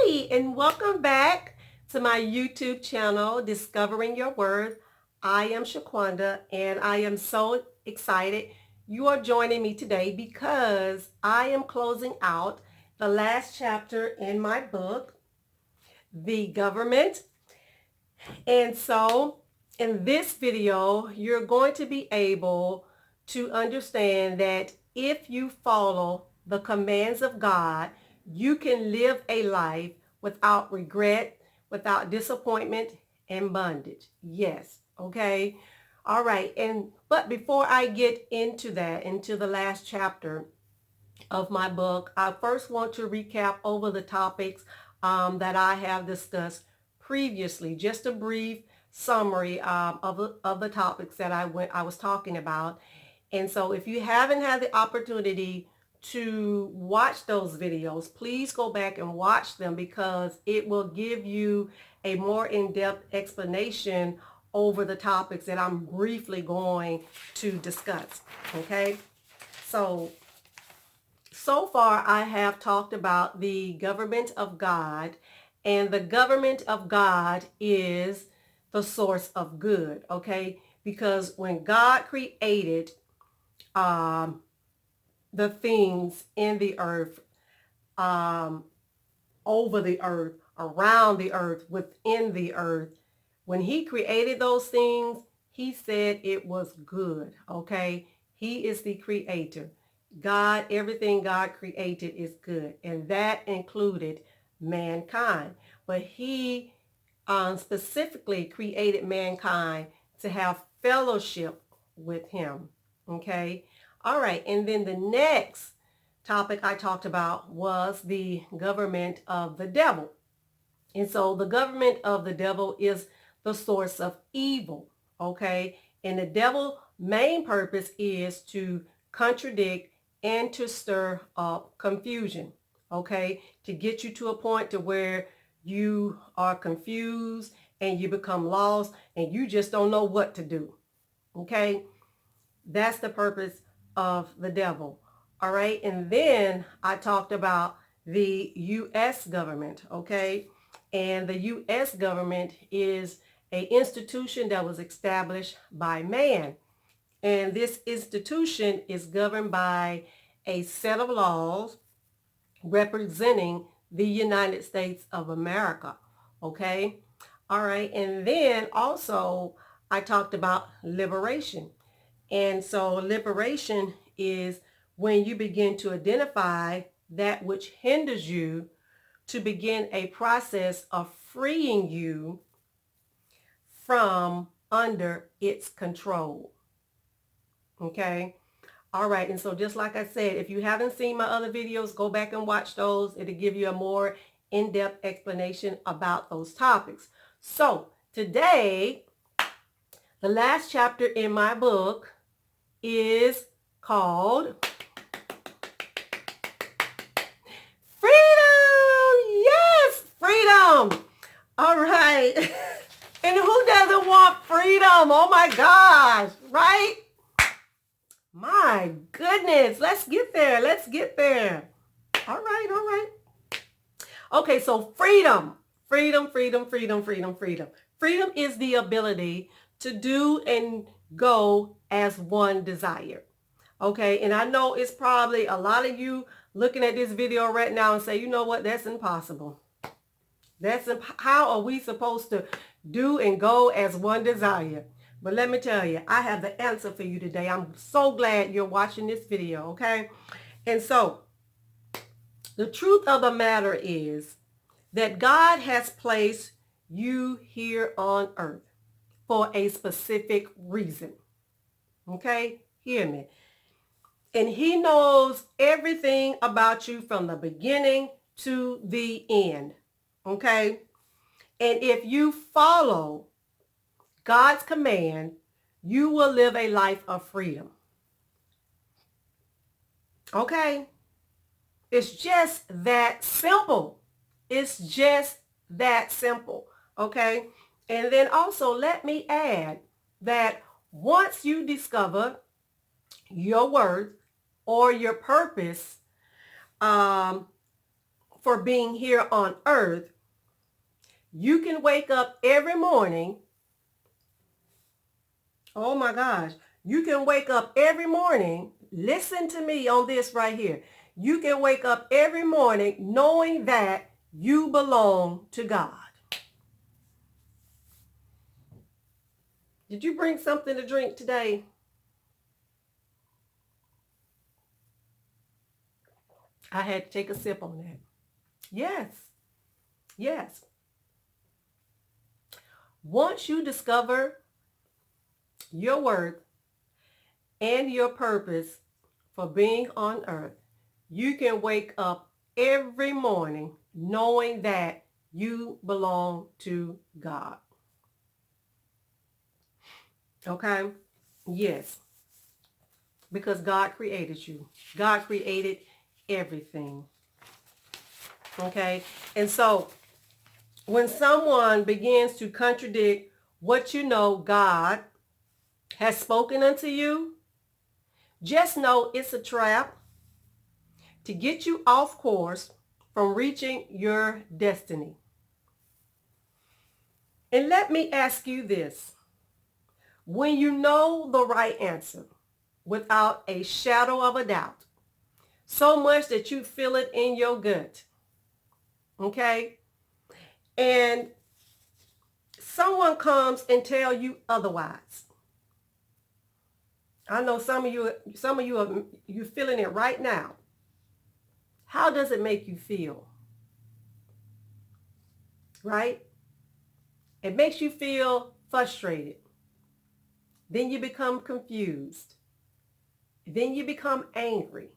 Hi, and welcome back to my YouTube channel, Discovering Your Worth. I am Shaquonda, and I am so excited you are joining me today because I am closing out the last chapter in my book, The Government. And so in this video, you're going to be able to understand that if you follow the commands of God, you can live a life without regret, without disappointment and bondage. Yes. Okay. All right. But before I get into that, into the last chapter of my book, I first want to recap over the topics that I have discussed previously. Just a brief summary of the topics that I was talking about. And so if you haven't had the opportunity to watch those videos, please go back and watch them because it will give you a more in-depth explanation over the topics that I'm briefly going to discuss. Okay, so far I have talked about the government of God, and the government of God is the source of good, okay? Because when God created um, the things in the earth, um, over the earth, around the earth, within the earth, when he created those things, he said it was good, okay? He is the creator. God, everything God created is good, and that included mankind. But he specifically created mankind to have fellowship with him, okay? All right, and then the next topic I talked about was the government of the devil. And so the government of the devil is the source of evil, okay? And the devil's main purpose is to contradict and to stir up confusion, okay? To get you to a point to where you are confused and you become lost and you just don't know what to do, okay? That's the purpose of the devil. All right. And then I talked about the U.S. government. Okay. And the U.S. government is an institution that was established by man. And this institution is governed by a set of laws representing the United States of America. Okay. All right. And then also I talked about liberation. And so liberation is when you begin to identify that which hinders you to begin a process of freeing you from under its control. Okay. All right. And so just like I said, if you haven't seen my other videos, go back and watch those. It'll give you a more in-depth explanation about those topics. So today, the last chapter in my book is called Freedom. Yes, freedom. All right. And who doesn't want freedom? Oh my gosh, right? My goodness. Let's get there. Let's get there. All right, all right. Okay, so freedom. Freedom, freedom, freedom, freedom, freedom. Freedom is the ability to do and go as one desire. Okay, and I know it's probably a lot of you looking at this video right now and say, you know what, that's impossible. How are we supposed to do and go as one desire? But let me tell you, I have the answer for you today. I'm so glad you're watching this video, okay? And so, the truth of the matter is that God has placed you here on earth for a specific reason, okay? Hear me. And he knows everything about you from the beginning to the end. Okay? And if you follow God's command, you will live a life of freedom. Okay? It's just that simple. It's just that simple. Okay? And then also let me add that once you discover your worth or your purpose for being here on earth, you can wake up every morning. Oh my gosh. You can wake up every morning. Listen to me on this right here. You can wake up every morning knowing that you belong to God. Did you bring something to drink today? I had to take a sip on that. Yes. Yes. Once you discover your worth and your purpose for being on earth, you can wake up every morning knowing that you belong to God. Okay? Yes. Because God created you. God created everything. Okay? And so when someone begins to contradict what you know God has spoken unto you, just know it's a trap to get you off course from reaching your destiny. And let me ask you this. When you know the right answer without a shadow of a doubt, so much that you feel it in your gut, okay? And someone comes and tell you otherwise. I know some of you are you feeling it right now. How does it make you feel? Right? It makes you feel frustrated. Then you become confused. Then you become angry.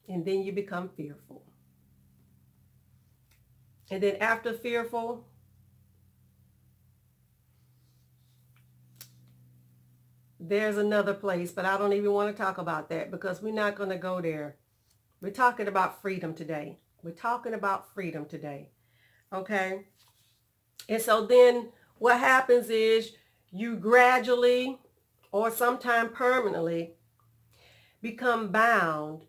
And then you become fearful. And then after fearful, there's another place, but I don't even want to talk about that because we're not going to go there. We're talking about freedom today. We're talking about freedom today. Okay? And so then what happens is you gradually or sometime permanently become bound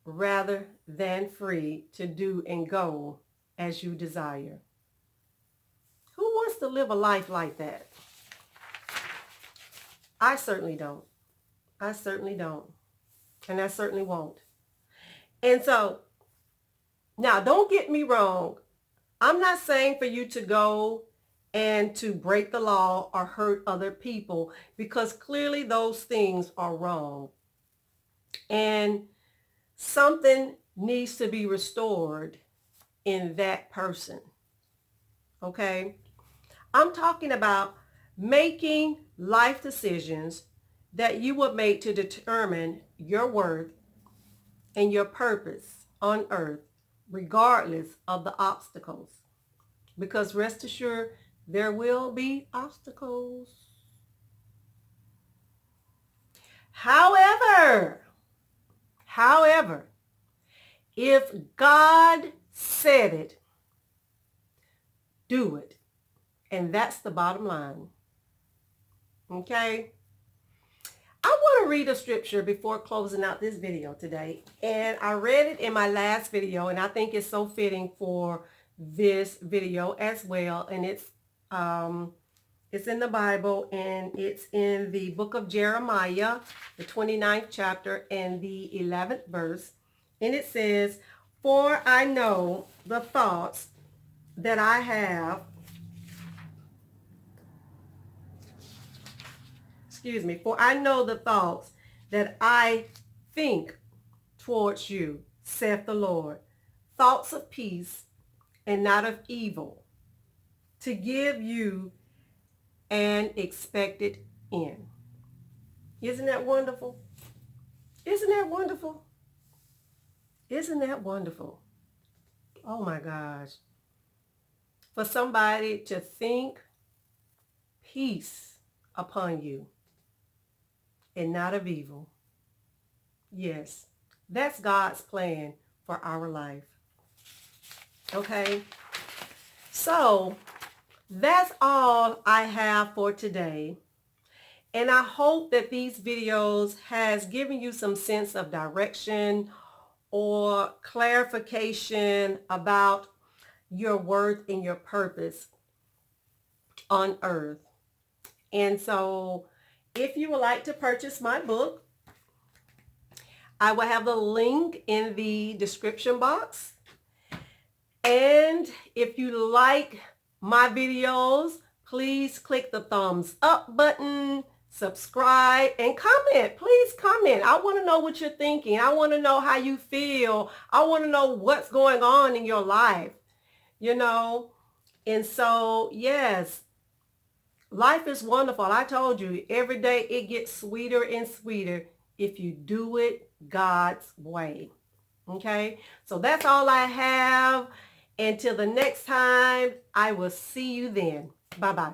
rather than free to do and go as you desire. Who wants to live a life like that? I certainly don't. I certainly don't. And I certainly won't. And so, now don't get me wrong. I'm not saying for you to go and to break the law or hurt other people because clearly those things are wrong. And something needs to be restored in that person. Okay? I'm talking about making life decisions that you would make to determine your worth and your purpose on earth, regardless of the obstacles. Because rest assured, there will be obstacles. However, if God said it, do it. And that's the bottom line. Okay? I want to read a scripture before closing out this video today. And I read it in my last video, and I think it's so fitting for this video as well. And it's in the Bible, and it's in the book of Jeremiah, the 29th chapter and the 11th verse. And it says, "For I know the thoughts that I have," "for I know the thoughts that I think towards you, saith the Lord, thoughts of peace and not of evil, to give you an expected end." Isn't that wonderful? Isn't that wonderful? Isn't that wonderful? Oh my gosh. For somebody to think peace upon you and not of evil. Yes, that's God's plan for our life. Okay? So, that's all I have for today. And I hope that these videos has given you some sense of direction or clarification about your worth and your purpose on earth. And so if you would like to purchase my book, I will have the link in the description box. And if you like my videos, please click the thumbs up button, subscribe, and comment. Please comment. I want to know what you're thinking. I want to know how you feel. I want to know what's going on in your life, you know. And so, yes, life is wonderful. I told you, every day it gets sweeter and sweeter if you do it God's way. Okay, so that's all I have. Until the next time, I will see you then. Bye-bye.